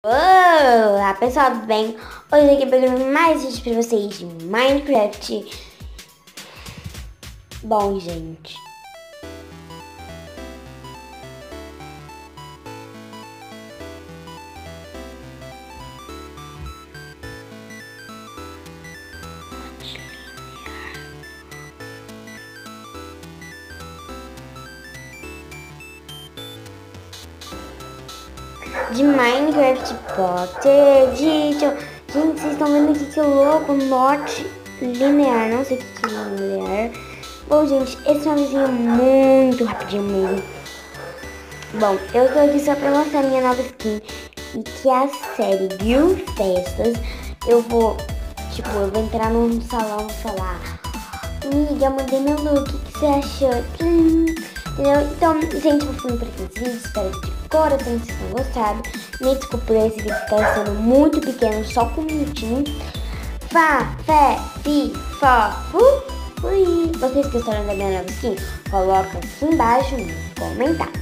Olá pessoal, tudo bem? Hoje eu aqui pegando mais vídeo pra vocês de Minecraft. Bom, gente, de Minecraft Potter Edition. Gente, vocês estão vendo aqui que louco, norte linear, não sei o que é linear. Bom, gente, esse é um vizinho muito rapidinho mesmo. Bom, eu tô aqui só pra mostrar minha nova skin, e que é a série Guild Festas. Eu vou entrar num salão e falar: amiga, mandei meu look, o que você achou? Entendeu? Então, gente, vou ficando por aqui nesse vídeo. Espero que de coração vocês tenham gostado. Me desculpa por esse vídeo que tá sendo muito pequeno, só com um minutinho. Fá, fé, fi, fó, fui! Vocês gostaram da minha nova skin? Coloca aqui embaixo no comentário.